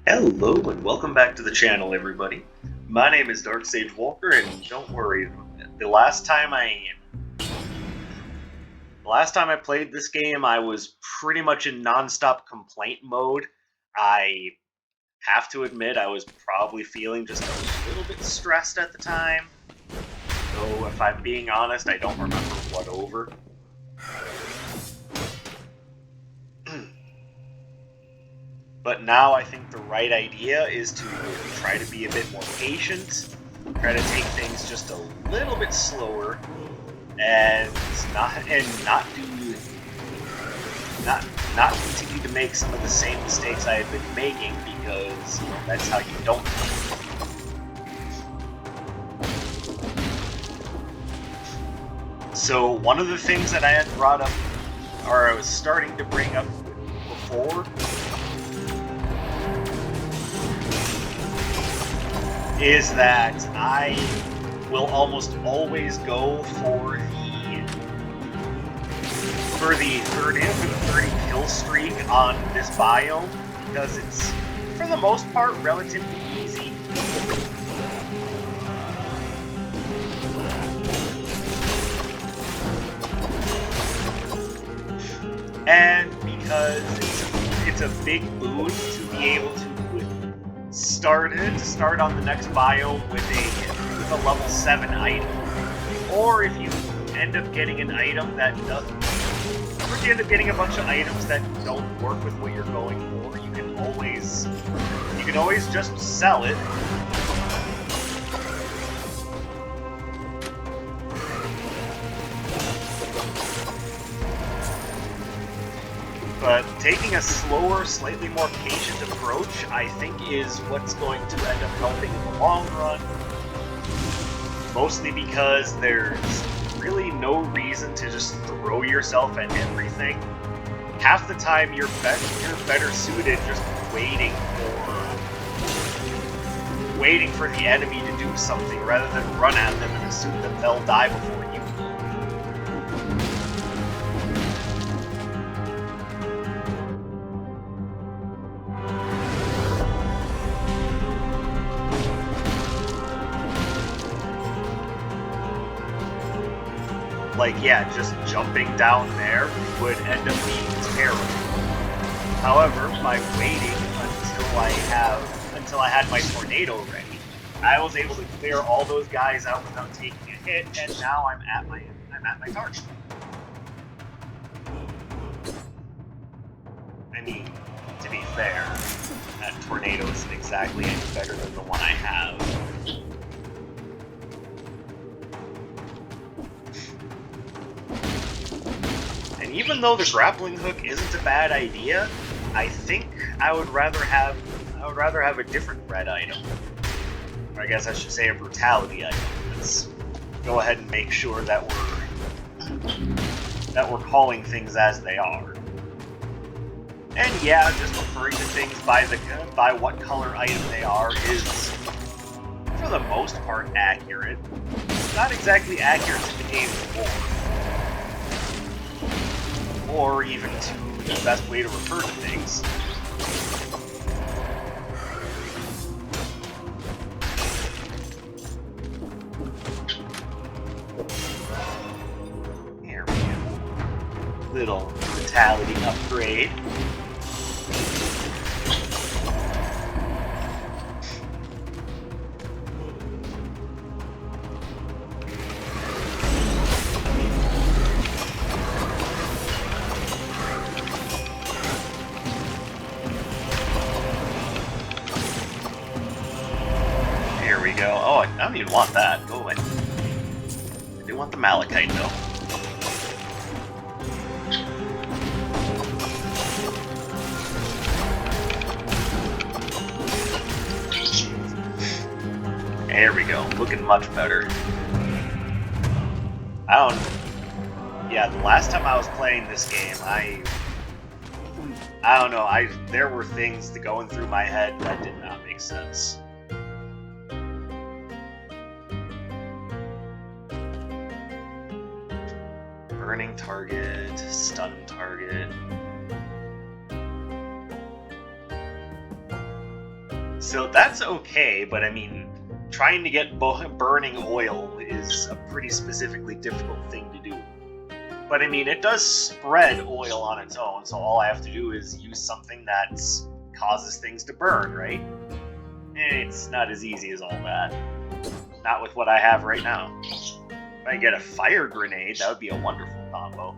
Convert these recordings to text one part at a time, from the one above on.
Hello and welcome back to the channel, everybody. My name is Dark Sage Walker, and don't worry, the last time I played this game, I was pretty much in non-stop complaint mode. I have to admit, I was probably feeling just a little bit stressed at the time. Though, if I'm being honest, I don't remember what over. But now I think the right idea is to try to be a bit more patient, try to take things just a little bit slower, and not continue to make some of the same mistakes I have been making, because that's how you don't. So one of the things that I had brought up, or I was starting to bring up before, is that I will almost always go for the 30 kill streak on this biome, because it's, for the most part, relatively easy. And because it's a big boon to be able to start on the next biome with a level 7 item, or if you end up getting an item that doesn't, or if you end up getting a bunch of items that don't work with what you're going for, you can always just sell it. But taking a slower, slightly more patient approach, I think, is what's going to end up helping in the long run. Mostly because there's really no reason to just throw yourself at everything. Half the time you're better suited just waiting for the enemy to do something rather than run at them and assume that they'll die before you. Like, yeah, just jumping down there would end up being terrible. However, by waiting until I had my tornado ready, I was able to clear all those guys out without taking a hit, and now I'm at my target. I mean, to be fair, that tornado isn't exactly any better than the one I have. And even though the grappling hook isn't a bad idea, I think I would rather have a different red item. Or I guess I should say a brutality item. Let's go ahead and make sure that we're calling things as they are. And yeah, just referring to things by what color item they are is, for the most part, accurate. Not exactly accurate to the game's lore, or even to the best way to refer to things. Here we go. Little brutality upgrade. Oh, I don't even want that. Go away. I do want the malachite, though. There we go. Looking much better. Yeah, the last time I was playing this game, I don't know, there were things going through my head that did not make sense. Burning target, stun target. So that's okay, but I mean, trying to get burning oil is a pretty specifically difficult thing to do. But I mean, it does spread oil on its own, so all I have to do is use something that causes things to burn, right? It's not as easy as all that. Not with what I have right now. If I get a fire grenade, that would be a wonderful combo.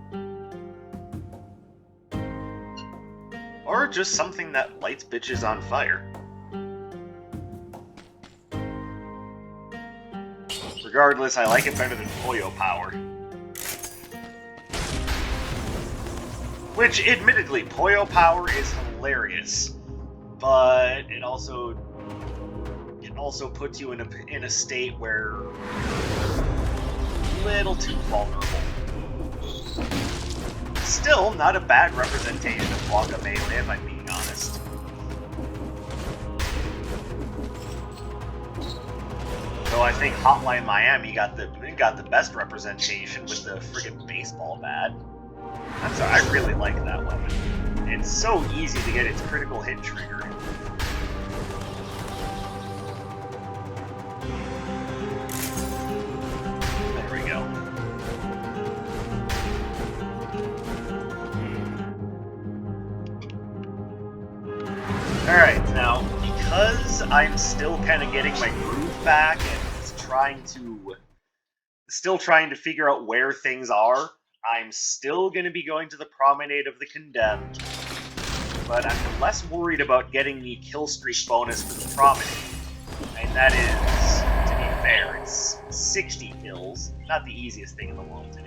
Or just something that lights bitches on fire. Regardless, I like it better than Poyo Power. Which, admittedly, Poyo Power is hilarious, but it also puts you in a state where a little too vulnerable. Still, not a bad representation of Guacamelee, if I'm being honest. Though I think Hotline Miami got the best representation with the friggin' baseball bat. I'm sorry, I really like that weapon. It's so easy to get its critical hit trigger. There we go. Alright, now, because I'm still kind of getting my groove back and still trying to figure out where things are, I'm still going to be going to the Promenade of the Condemned, but I'm less worried about getting the kill streak bonus for the Promenade. And that is, to be fair, it's 60 kills, not the easiest thing in the world to do.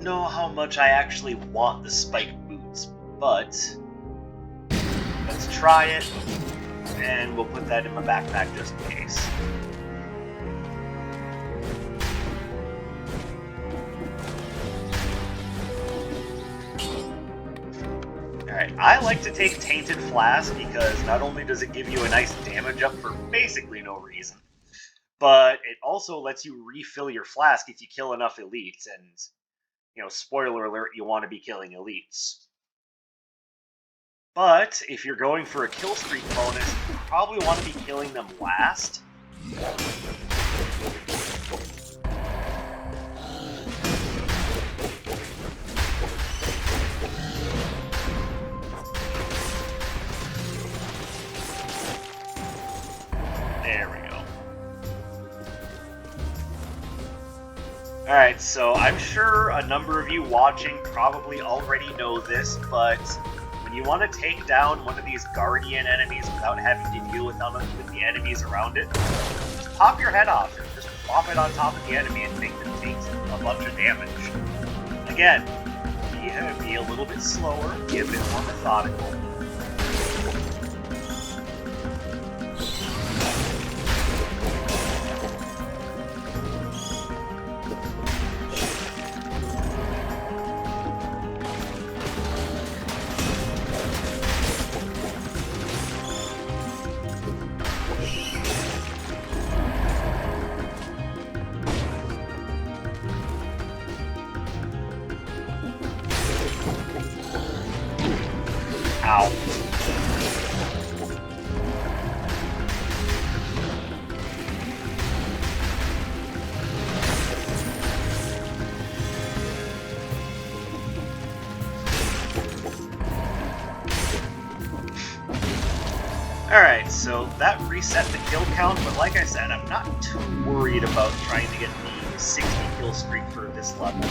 Know how much I actually want the spiked boots, but let's try it, and we'll put that in my backpack just in case. Alright, I like to take Tainted Flask because not only does it give you a nice damage up for basically no reason, but it also lets you refill your flask if you kill enough elites, and you know, spoiler alert, you want to be killing elites. But if you're going for a kill streak bonus, you probably want to be killing them last. There we go. Alright, so I'm sure a number of you watching probably already know this, but when you want to take down one of these Guardian enemies without having to deal with the enemies around it, just pop your head off and just plop it on top of the enemy and make them take a bunch of damage. Again, be a little bit slower, be a bit more methodical. Ow. Alright, so that reset the kill count, but like I said, I'm not too worried about trying to get the 60 kill streak for this level.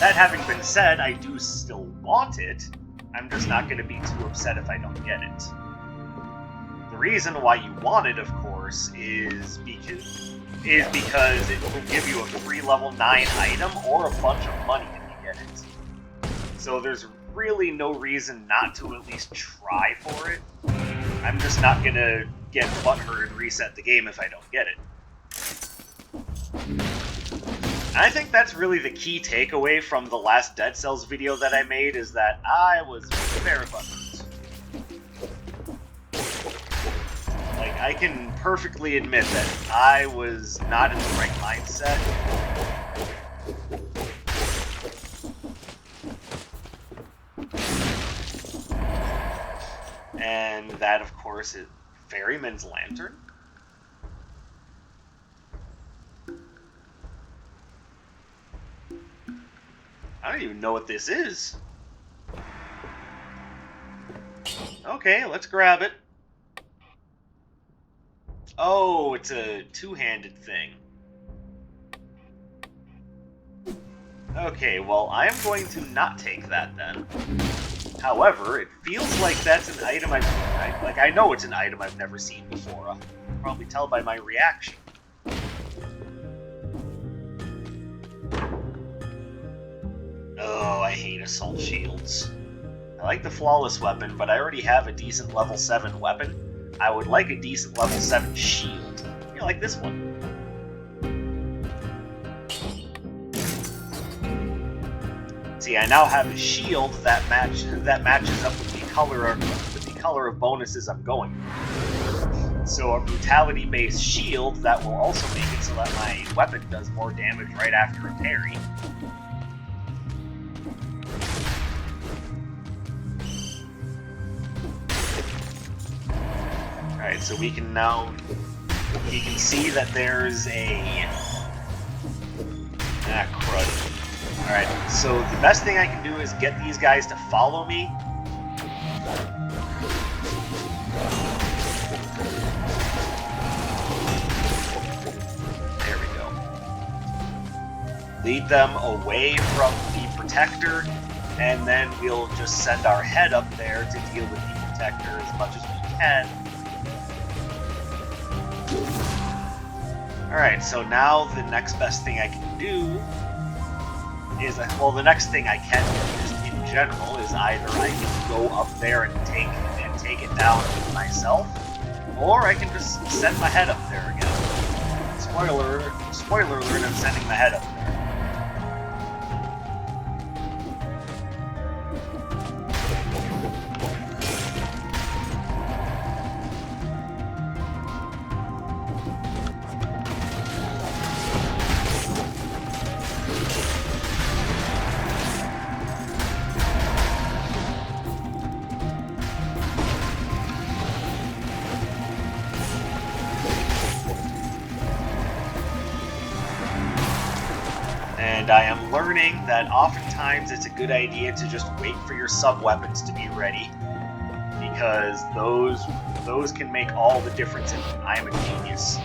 That having been said, I do still want it. I'm just not going to be too upset if I don't get it. The reason why you want it, of course, is because it will give you a free level 9 item or a bunch of money if you get it. So there's really no reason not to at least try for it. I'm just not going to get butthurt and reset the game if I don't get it. I think that's really the key takeaway from the last Dead Cells video that I made, is that I was very butthurt. Like, I can perfectly admit that I was not in the right mindset. And that, of course, is Ferryman's Lantern. I don't even know what this is. Okay, let's grab it. Oh, it's a two-handed thing. Okay, well, I am going to not take that then. However, it feels like that's an item I know it's an item I've never seen before. I'll probably tell by my reaction. Oh, I hate assault shields. I like the flawless weapon, but I already have a decent level 7 weapon. I would like a decent level 7 shield. Yeah, like this one. See, I now have a shield that matches up with the color of bonuses I'm going for. So a brutality-based shield that will also make it so that my weapon does more damage right after a parry. Alright, so you can see that there's a... crud. Alright, so the best thing I can do is get these guys to follow me. There we go. Lead them away from the Protector, and then we'll just send our head up there to deal with the Protector as much as we can. Alright, so now the next best thing I can do is, well, the next thing I can do just in general is either I can go up there and take it down myself, or I can just send my head up there again. Spoiler alert, I'm sending my head up there. And I am learning that oftentimes it's a good idea to just wait for your sub-weapons to be ready, because those can make all the difference in I am a genius.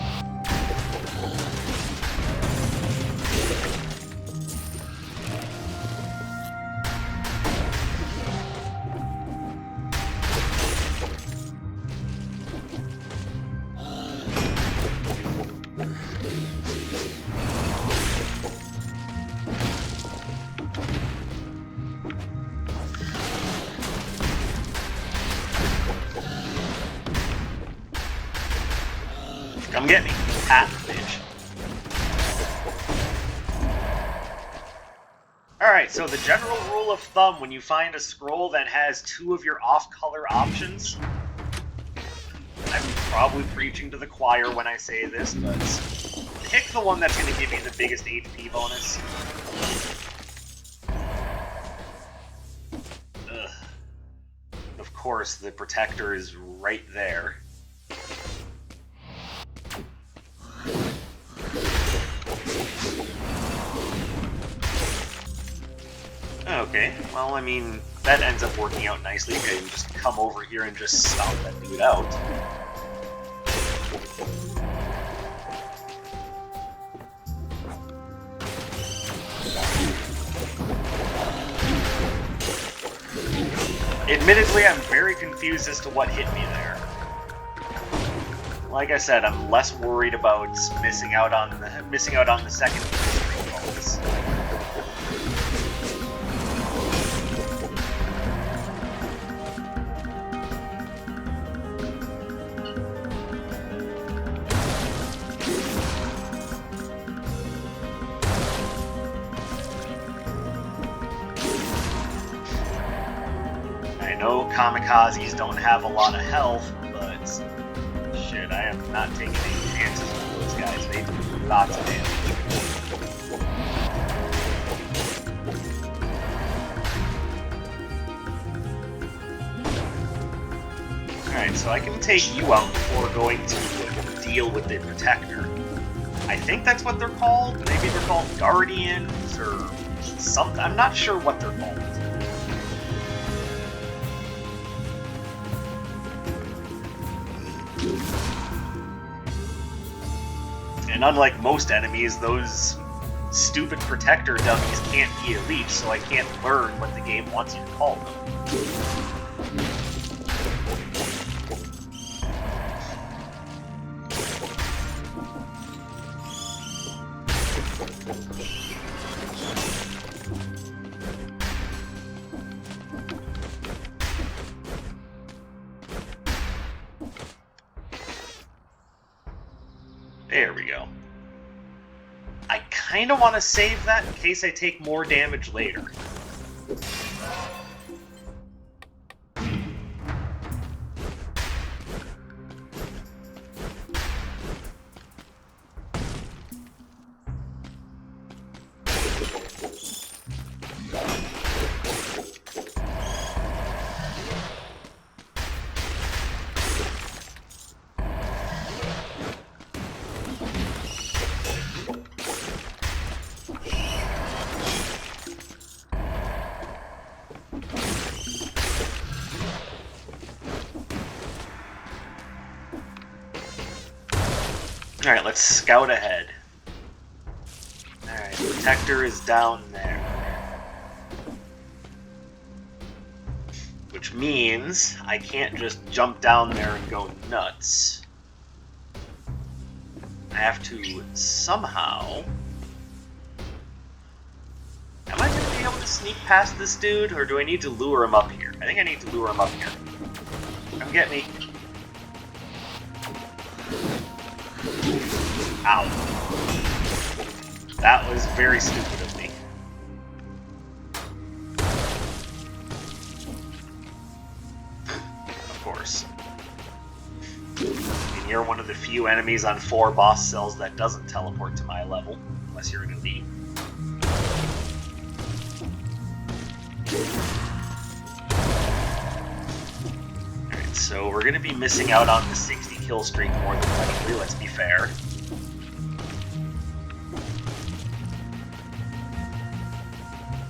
Come get me, bitch. Alright, so the general rule of thumb when you find a scroll that has 2 of your off-color options, I'm probably preaching to the choir when I say this, but pick the one that's going to give you the biggest HP bonus. Ugh. Of course, the Protector is right there. Okay, well, I mean, that ends up working out nicely. I can just come over here and just stomp that dude out. Admittedly, I'm very confused as to what hit me there. Like I said, I'm less worried about missing out on the second bonus. I know kamikazes don't have a lot of health, but shit. shit. I am not taking any chances with those guys. They do lots of damage. Alright, so I can take you out before going to deal with the Protector. I think that's what they're called. Maybe they're called Guardians or something. I'm not sure what they're called. And unlike most enemies, those stupid Protector dummies can't be elite, so I can't learn what the game wants you to call them. There we go. I kind of want to save that in case I take more damage later. Alright, let's scout ahead. Alright, Protector is down there. Which means I can't just jump down there and go nuts. I have to somehow... Am I going to be able to sneak past this dude, or do I need to lure him up here? I think I need to lure him up here. Come get me. Ow. That was very stupid of me. Of course. And you're one of the few enemies on 4 boss cells that doesn't teleport to my level, unless you're an elite. Alright, so we're gonna be missing out on the 60 kill streak more than likely, let's be fair.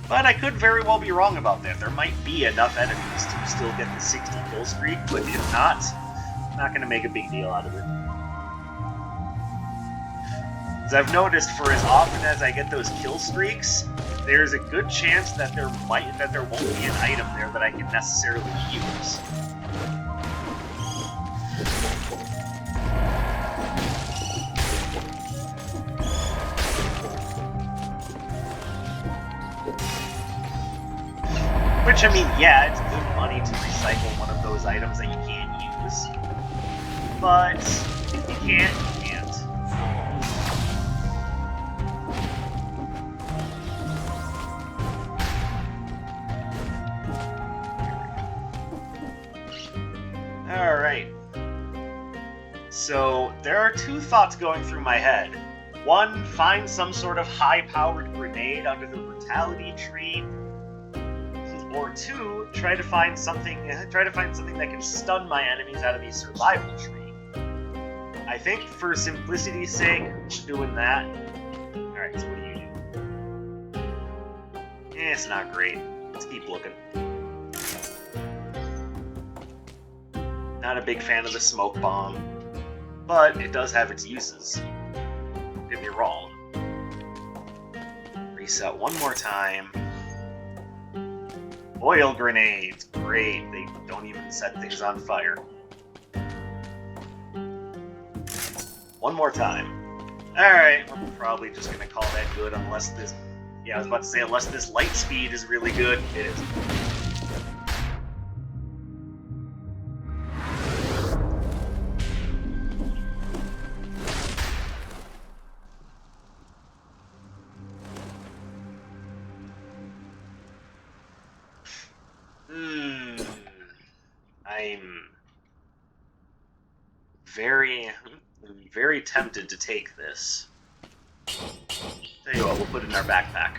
But I could very well be wrong about that. There might be enough enemies to still get the 60 kill streak, but if not, I'm not going to make a big deal out of it. As I've noticed, for as often as I get those kill streaks, there's a good chance that there won't be an item there that I can necessarily use. Which, I mean, yeah, it's good money to recycle one of those items that you can't use. But if you can't, you can't. Alright. So, there are 2 thoughts going through my head. One, find some sort of high-powered grenade under the brutality tree. Or 2, try to find something that can stun my enemies out of the survival tree. I think for simplicity's sake, we're doing that. Alright, so what do you do? It's not great. Let's keep looking. Not a big fan of the smoke bomb, but it does have its uses. Don't get me wrong. Reset one more time. Oil grenades! Great, they don't even set things on fire. One more time. Alright, we're probably just gonna call that good unless this... Yeah, I was about to say, unless this light speed is really good. It is. I'm very, very tempted to take this. Tell you what, we'll put it in our backpack.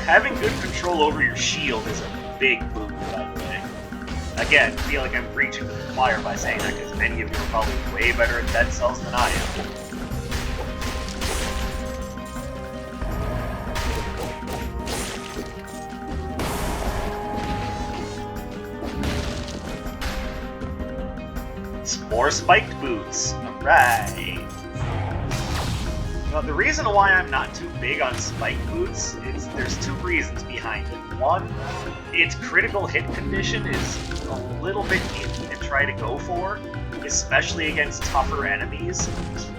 Having good control over your shield is a big boon, by the way. Again, I feel like I'm preaching to the choir by saying that because many of you are probably way better at dead cells than I am. Some more spiked boots. Alright. Now, the reason why I'm not too big on spike boots is there's two reasons behind it. One, its critical hit condition is a little bit iffy to try to go for, especially against tougher enemies,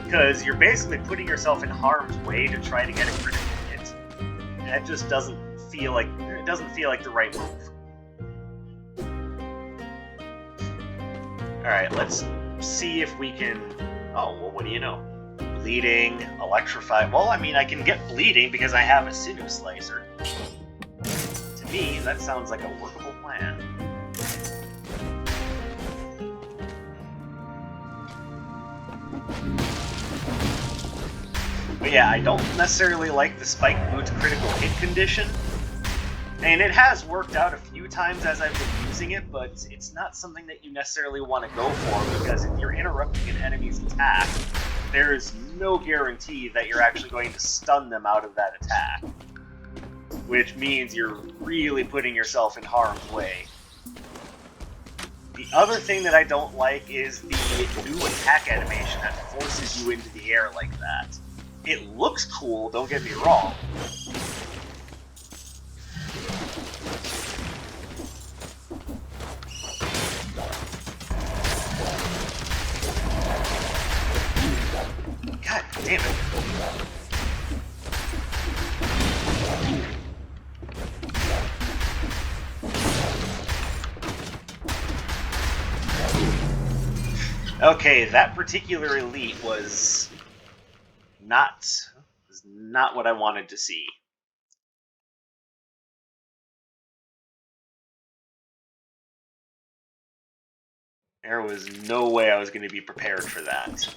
because you're basically putting yourself in harm's way to try to get a critical hit. And that just doesn't feel like the right move. Alright, let's see if we can... Oh, well, what do you know? Bleeding, electrify. Well, I mean, I can get bleeding because I have a sinew slicer. To me, that sounds like a workable plan. But yeah, I don't necessarily like the spike boot's critical hit condition. And it has worked out a few times as I've been using it, but it's not something that you necessarily want to go for, because if you're interrupting an enemy's attack, there is no guarantee that you're actually going to stun them out of that attack. Which means you're really putting yourself in harm's way. The other thing that I don't like is the new attack animation that forces you into the air like that. It looks cool, don't get me wrong. God damn it. Okay, that particular elite was not what I wanted to see. There was no way I was going to be prepared for that.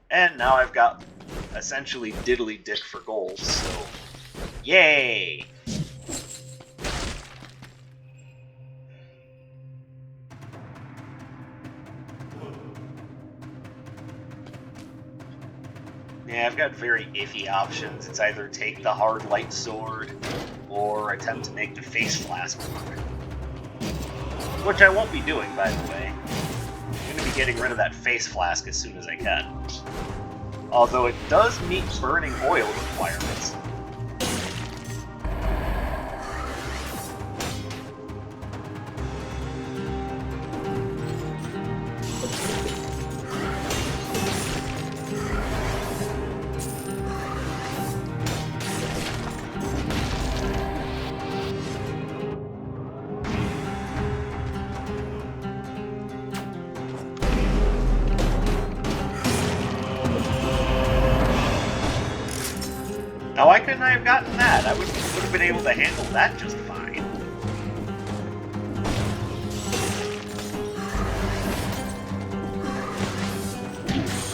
And now I've got essentially diddly dick for gold, so yay! Yeah, I've got very iffy options. It's either take the hard light sword, or attempt to make the face flask work. Which I won't be doing, by the way. I'm going to be getting rid of that face flask as soon as I can. Although it does meet burning oil requirements. Now, why couldn't I have gotten that? I would have been able to handle that just fine.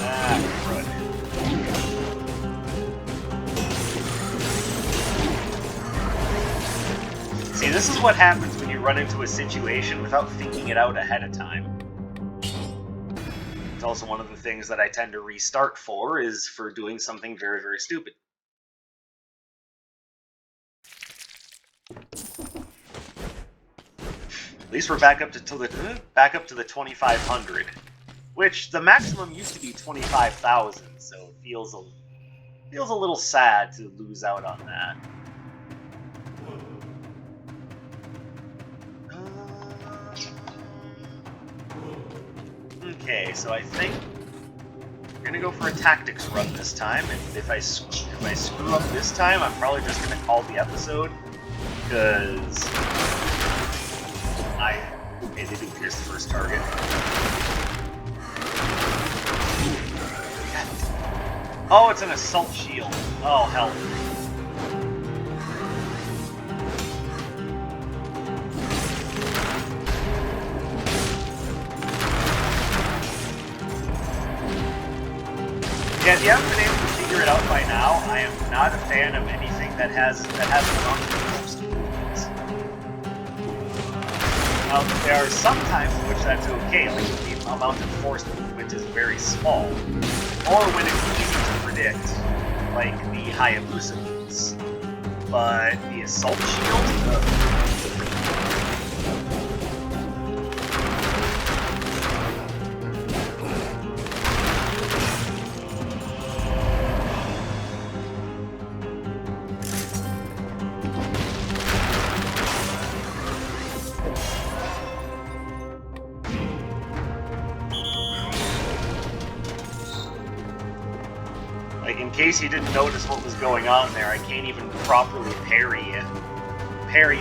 Ah, crud. See, this is what happens when you run into a situation without thinking it out ahead of time. It's also one of the things that I tend to restart for, is for doing something very, very stupid. At least we're back up to the 2,500, which the maximum used to be 25,000. So it feels a little sad to lose out on that. Okay, so I think we're gonna go for a tactics run this time, and if I screw up this time, I'm probably just gonna call the episode, because okay, they didn't pierce the first target. Oh, it's an assault shield. Oh, hell. Yeah, if you haven't been able to figure it out by now, I am not a fan of anything that has forced movements. Now, there are some times in which that's okay, like if the amount of forced movement is very small, or when it's easy to predict, like the Hayabusa moves. But the assault shield, like, in case you didn't notice what was going on there, I can't even properly parry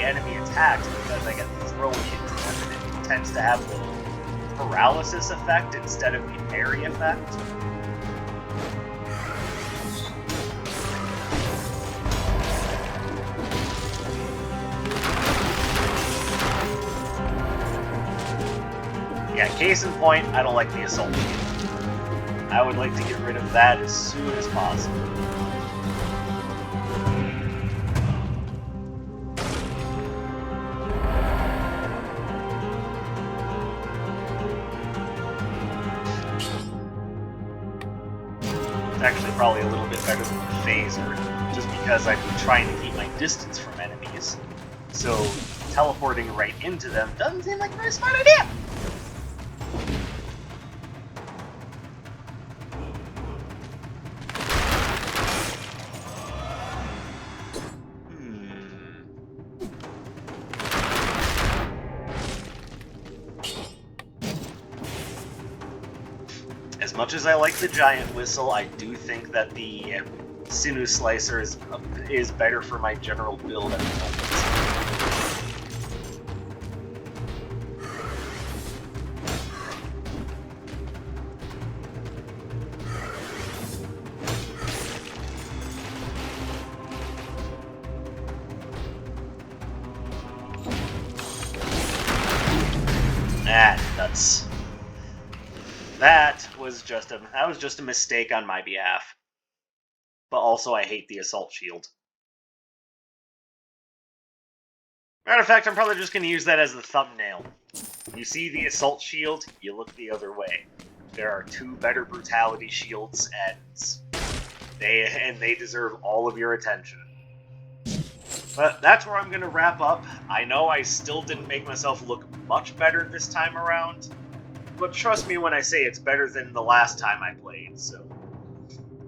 enemy attacks because I get thrown into them, and it tends to have the paralysis effect instead of the parry effect. Yeah, case in point, I don't like the assault shield. I would like to get rid of that as soon as possible. It's actually probably a little bit better than the phaser, just because I've been trying to keep my distance from enemies. So teleporting right into them doesn't seem like a very smart idea! As much as I like the giant whistle, I do think that the sinew slicer is better for my general build at the moment. Nuts. That was just a mistake on my behalf. But also, I hate the assault shield. Matter of fact, I'm probably just going to use that as the thumbnail. You see the assault shield, you look the other way. There are two better brutality shields, and they deserve all of your attention. But that's where I'm going to wrap up. I know I still didn't make myself look much better this time around, but trust me when I say it's better than the last time I played, so...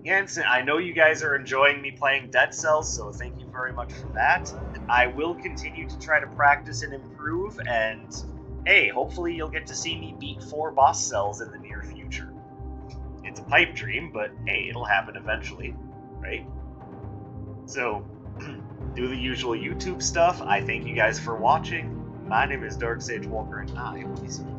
And I know you guys are enjoying me playing Dead Cells, so thank you very much for that. I will continue to try to practice and improve, and hey, hopefully you'll get to see me beat 4 boss cells in the near future. It's a pipe dream, but hey, it'll happen eventually, right? So, do the usual YouTube stuff. I thank you guys for watching. My name is Dark Sage Walker, and I will be seeing you.